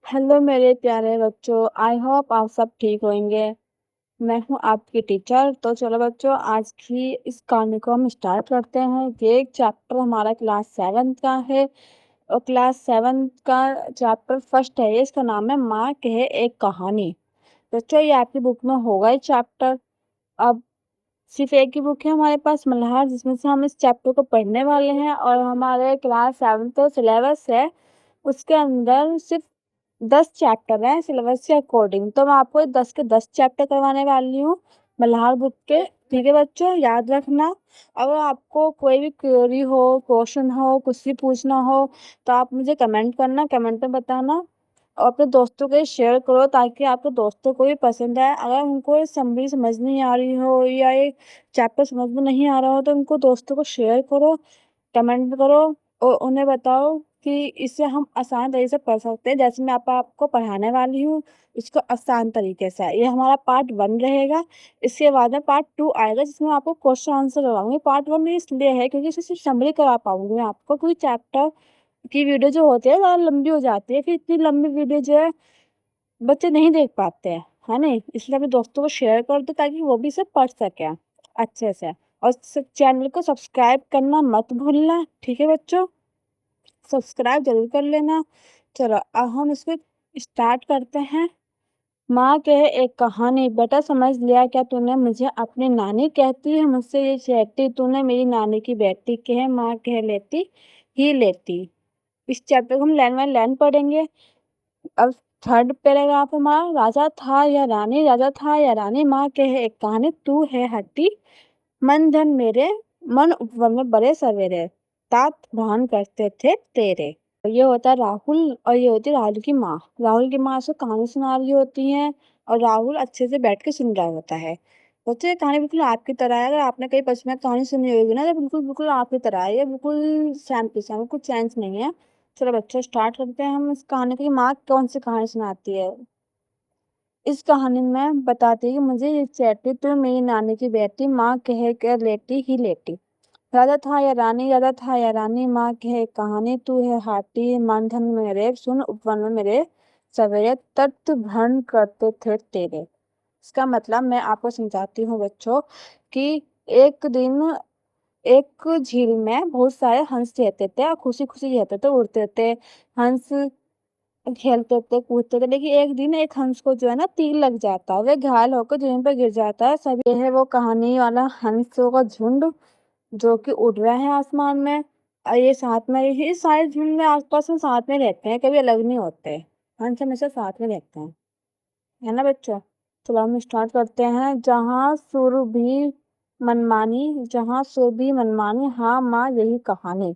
Hello मेरे प्यारे बच्चों, आई होप आप सब ठीक होंगे। मैं हूँ आपकी टीचर। तो चलो बच्चों, आज की इस कहानी को हम स्टार्ट करते हैं। ये एक चैप्टर हमारा क्लास 7 का है और क्लास 7 का चैप्टर फर्स्ट है। इसका नाम है माँ कहे एक कहानी। बच्चों, ये आपकी बुक में होगा ये चैप्टर। अब सिर्फ एक ही बुक है हमारे पास, मल्हार, जिसमें से हम इस चैप्टर को पढ़ने वाले हैं। और हमारे क्लास 7 का सिलेबस है, उसके अंदर सिर्फ 10 चैप्टर हैं सिलेबस के अकॉर्डिंग। तो मैं आपको 10 के 10 चैप्टर करवाने वाली हूँ मल्हार बुक के। ठीक है बच्चों, याद रखना। अगर आपको कोई भी क्वेरी हो, क्वेश्चन हो, कुछ भी पूछना हो, तो आप मुझे कमेंट करना, कमेंट में बताना। और अपने दोस्तों के शेयर करो ताकि आपके दोस्तों को भी पसंद आए। अगर उनको समरी समझ नहीं आ रही हो या एक चैप्टर समझ में नहीं आ रहा हो, तो उनको दोस्तों को शेयर करो, कमेंट करो और उन्हें बताओ कि इससे हम आसान तरीके से पढ़ सकते हैं। जैसे मैं आपको पढ़ाने वाली हूँ, इसको आसान तरीके से। ये हमारा पार्ट 1 रहेगा। इसके बाद में पार्ट 2 आएगा, जिसमें आपको क्वेश्चन आंसर करवाऊंगी। पार्ट 1 में इसलिए है क्योंकि इसे सिर्फ समरी करा पाऊंगी मैं आपको, क्योंकि चैप्टर की वीडियो जो होती है ज़्यादा लंबी हो जाती है। फिर इतनी लंबी वीडियो जो है बच्चे नहीं देख पाते हैं, है नहीं। इसलिए अपने दोस्तों को शेयर कर दो ताकि वो भी इसे पढ़ सकें अच्छे से। और चैनल को सब्सक्राइब करना मत भूलना, ठीक है बच्चों, सब्सक्राइब जरूर कर लेना। चलो अब हम इसको स्टार्ट करते हैं। माँ कहे एक कहानी। बेटा समझ लिया क्या तूने? मुझे अपनी नानी कहती है, मुझसे ये कहती, तूने मेरी नानी की बेटी कहे माँ कह लेती ही लेती। इस चैप्टर को हम लाइन बाय लाइन पढ़ेंगे। अब थर्ड पैराग्राफ हमारा, राजा था या रानी, राजा था या रानी, माँ कहे एक कहानी, तू है हट्टी मन धन मेरे, मन उपवन में बड़े सवेरे, तात भान करते थे तेरे। ये होता है राहुल और ये होती है राहुल की माँ। राहुल की माँ उसको कहानी सुना रही होती है और राहुल अच्छे से बैठ के सुन रहा होता है। बच्चों, ये कहानी बिल्कुल आपकी तरह है। अगर आपने कहीं बचपन में कहानी सुनी होगी ना, तो बिल्कुल बिल्कुल आपकी तरह है। ये बिल्कुल सेम टू सेम, कुछ चेंज नहीं है। चलो बच्चों, स्टार्ट करते हैं हम इस कहानी की। माँ कौन सी कहानी सुनाती है? इस कहानी में बताती है कि मुझे ये चैटी, तू मेरी नानी की बेटी, माँ कह कर लेटी ही लेटी। राजा था या रानी, राजा था या रानी, माँ कहे कहानी, तू है हाटी मन धन मेरे, सुन उपवन में मेरे सवेरे, तत्व भ्रमण करते थे तेरे। इसका मतलब मैं आपको समझाती हूँ बच्चों कि एक दिन एक झील में बहुत सारे हंस रहते थे और खुशी खुशी रहते थे, उड़ते थे हंस, खेलते थे कूदते थे। लेकिन एक दिन एक हंस को जो है ना तीर लग जाता है, वह घायल होकर जमीन पर गिर जाता है। सभी है वो कहानी वाला हंसों का झुंड जो कि उड़ रहा है आसमान में। और ये साथ में ही सारे झुंड में आसपास में साथ में रहते हैं, कभी अलग नहीं होते। हंस हमेशा साथ में रहते हैं, है ना बच्चों। चलो हम स्टार्ट करते हैं। जहाँ सुर भी मनमानी, जहाँ सुर भी मनमानी, हाँ माँ यही कहानी।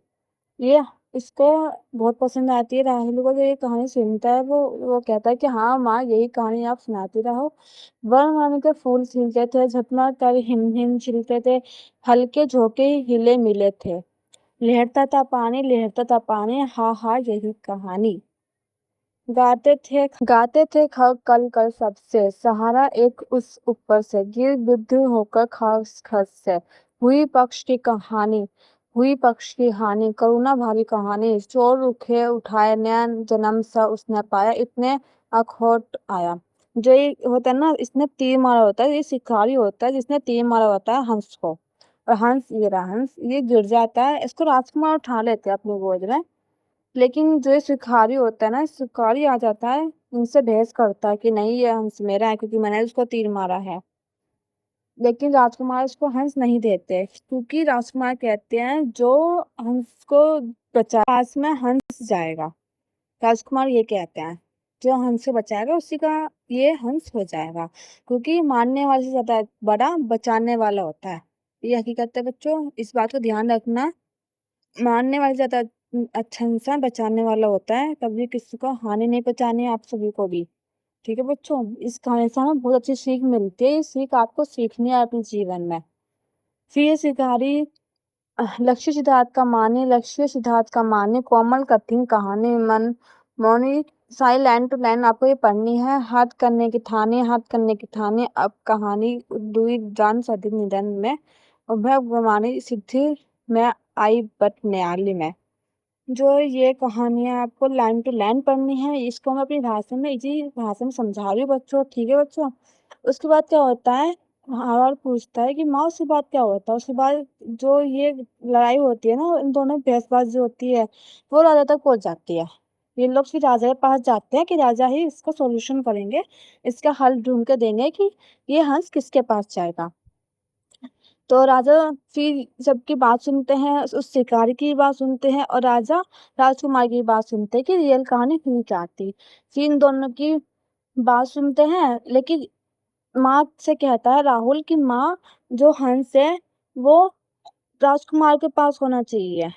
ये इसको बहुत पसंद आती है राहुल को। जो ये कहानी सुनता है वो कहता है कि हाँ माँ यही कहानी आप सुनाती रहो। वन वन के फूल खिलते थे, झपना कर हिम हिम छिलते थे, हल्के झोंके हिले मिले थे, लहरता था पानी, हाँ हाँ यही कहानी। गाते थे खग कल कल सबसे, सहारा एक उस ऊपर से, गिर बुद्ध होकर खास खस से, हुई पक्ष की कहानी, हुई पक्ष की हानि, करुणा भारी कहानी, चोर रुखे उठाए, नया जन्म सा उसने पाया, इतने अखोट आया। जो ये होता है ना, इसने तीर मारा होता है, ये शिकारी होता है जिसने तीर मारा होता है हंस को। और हंस, ये रहा हंस, ये गिर जाता है, इसको राजकुमार उठा लेते हैं अपनी गोद में। लेकिन जो ये शिकारी होता है ना, शिकारी आ जाता है, इनसे बहस करता है कि नहीं ये हंस मेरा है क्योंकि मैंने उसको तीर मारा है। लेकिन राजकुमार उसको हंस नहीं देते, क्योंकि राजकुमार कहते हैं जो हंस को बचा पास में हंस जाएगा। राजकुमार ये कहते हैं जो हंस को बचाएगा उसी का ये हंस हो जाएगा, क्योंकि मारने वाले से ज्यादा बड़ा बचाने वाला होता है। ये हकीकत है बच्चों, इस बात को ध्यान रखना। मारने वाले ज्यादा अच्छा इंसान बचाने वाला होता है, कभी किसी को हानि नहीं पहुंचानी है आप सभी को भी। ठीक है बच्चों, इस कहानी से हमें बहुत अच्छी सीख मिलती है। ये सीख आपको सीखनी है अपने जीवन में। फिर ये शिकारी लक्ष्य सिद्धार्थ का माने, कोमल कठिन कहानी, मन मौनी, सारी लाइन टू लाइन आपको ये पढ़नी है। हाथ करने की ठाने, अब कहानी दुई जान सदी निधन में, उभय गवानी सिद्धि में आई बट न्यायालय में। जो ये कहानियाँ आपको लाइन टू लाइन पढ़नी है, इसको मैं अपनी भाषा में इजी भाषा में समझा रही हूँ बच्चों, ठीक है बच्चों? उसके बाद क्या होता है, और पूछता है कि माँ उसके बाद क्या होता है? उसके बाद जो ये लड़ाई होती है ना, इन दोनों की बहसबाजी होती है, वो राजा तक पहुँच जाती है। ये लोग फिर राजा के पास जाते हैं कि राजा ही इसका सॉल्यूशन करेंगे, इसका हल ढूँढ के देंगे कि ये हंस किसके पास जाएगा। तो राजा फिर सबकी बात सुनते हैं, उस शिकारी की बात सुनते हैं और राजा राजकुमार की बात सुनते हैं कि रियल कहानी हुई क्या थी। फिर इन दोनों की बात सुनते हैं, लेकिन माँ से कहता है राहुल कि माँ, जो हंस है वो राजकुमार के पास होना चाहिए।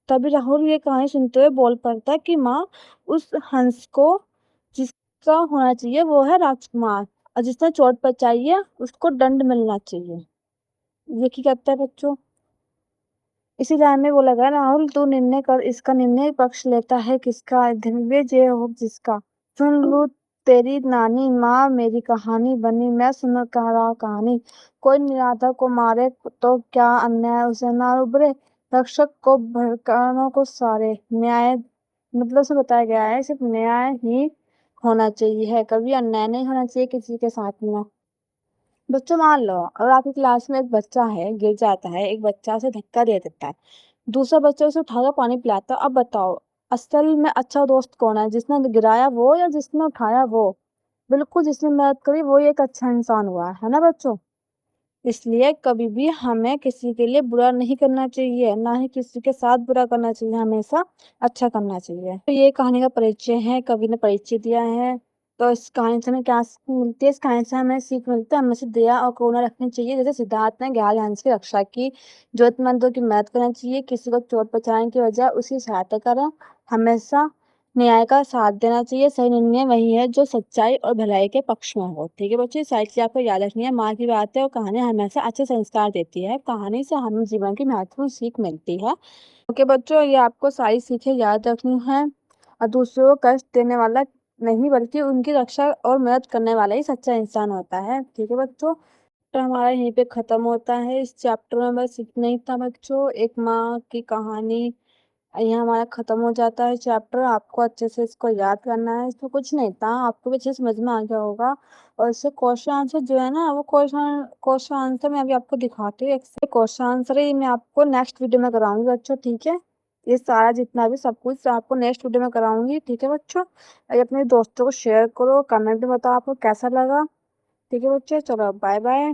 तभी राहुल ये कहानी सुनते हुए बोल पड़ता है कि माँ, उस हंस को जिसका होना चाहिए वो है राजकुमार, और जिसने चोट पहुंचाई है उसको दंड मिलना चाहिए। ये क्या कहता है बच्चों? इसी लाइन में बोला गया, राहुल तू निर्णय कर, इसका निर्णय पक्ष लेता है किसका, दिव्य जय हो जिसका। सुन लू तेरी नानी माँ, मेरी कहानी बनी, मैं सुन कह रहा कहानी। कोई निराधा को मारे तो क्या अन्याय उसे ना उबरे, रक्षक को भड़कानों को सारे न्याय, मतलब से बताया गया है सिर्फ न्याय ही होना चाहिए है, कभी अन्याय नहीं होना चाहिए किसी के साथ में। बच्चों मान लो अगर आपकी क्लास में एक बच्चा है, गिर जाता है, एक बच्चा उसे धक्का दे देता है, दूसरा बच्चा उसे उठाकर पानी पिलाता है। अब बताओ असल में अच्छा दोस्त कौन है, जिसने गिराया वो या जिसने उठाया वो? बिल्कुल जिसने मदद करी वो ही एक अच्छा इंसान हुआ है ना बच्चों? इसलिए कभी भी हमें किसी के लिए बुरा नहीं करना चाहिए, ना ही किसी के साथ बुरा करना चाहिए, हमेशा अच्छा करना चाहिए। तो ये कहानी का परिचय है, कवि ने परिचय दिया है। तो इस कहानी से हमें क्या सीख मिलती है? इस कहानी से हमें सीख मिलती है, हमें से दया और करुणा रखनी चाहिए। जैसे सिद्धार्थ ने ग्यारह हंस की रक्षा की, जरूरतमंदों की मदद करना चाहिए, किसी को चोट पहुंचाने की बजाय उसकी सहायता करें, हमेशा न्याय का साथ देना चाहिए। सही निर्णय वही है जो सच्चाई और भलाई के पक्ष में हो। ठीक है बच्चों, सारी चीज़ आपको याद रखनी है। माँ की बात है और कहानी हमेशा अच्छे संस्कार देती है। कहानी से हमें जीवन की महत्वपूर्ण सीख मिलती है। ओके बच्चों, ये आपको सारी सीखें याद रखनी है, और दूसरों को कष्ट देने वाला नहीं बल्कि उनकी रक्षा और मदद करने वाला ही सच्चा इंसान होता है। ठीक है बच्चों, तो हमारा यहीं पे खत्म होता है। इस चैप्टर में बस इतना ही था बच्चों, एक माँ की कहानी। यहाँ हमारा खत्म हो जाता है चैप्टर। आपको अच्छे से इसको याद करना है, इसमें कुछ नहीं था, आपको भी अच्छे से समझ में आ गया होगा। और इससे क्वेश्चन आंसर जो है ना, वो क्वेश्चन क्वेश्चन आंसर मैं अभी आपको दिखाती हूँ। एक क्वेश्चन आंसर है, ये मैं आपको नेक्स्ट वीडियो में कराऊंगी बच्चों, ठीक है? ये सारा जितना भी सब कुछ आपको नेक्स्ट वीडियो में कराऊंगी, ठीक है बच्चों? और अपने दोस्तों को शेयर करो, कमेंट में बताओ आपको कैसा लगा। ठीक है बच्चों, चलो बाय बाय।